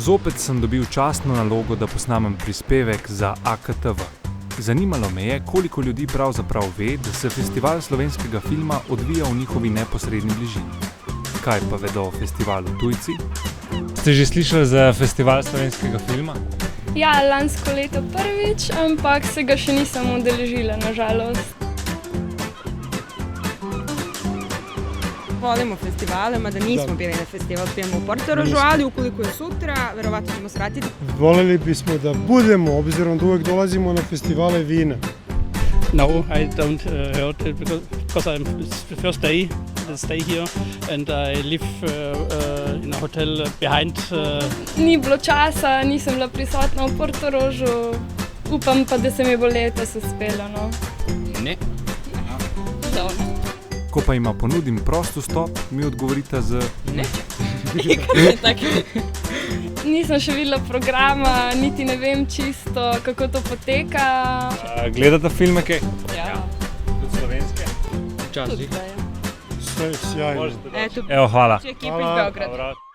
Zopet sem dobil častno nalogo, da posnamem prispevek za AKTV. Zanimalo me je, koliko ljudi pravzaprav ve, da se festival slovenskega filma odvija v njihovi neposredni bližini. Kaj pa vedo o festivalu tujci? Ste že slišali za festival slovenskega filma? Ja, lansko leto prvič, ampak se ga še nisem udeležila, nažalost. Volimo festivale, mada nismo bili na festival filma u Portorožu, ali ukoliko je sutra, verovatno ćemo se vratiti. Voljeli bismo da budemo, obzirom da uvek dolazimo na festivale vina. No, I don't heard it because it's the first day I stay here and I live in a hotel behind. Ni bilo časa, nisem bila prisotna v Portorožu, upam pa, da se mi bo letos uspelo, no. Ne. Dobro. Ko pa ima ponudim prost vstop, mi odgovorita z... Ne. Nisem še videla programa, niti ne vem čisto, kako to poteka. Gledate filme kaj? Ja. Tudi slovenske? Včasih. Sve sjajno. Eto, Evo, hvala. ekipa iz Beograda. Dobro.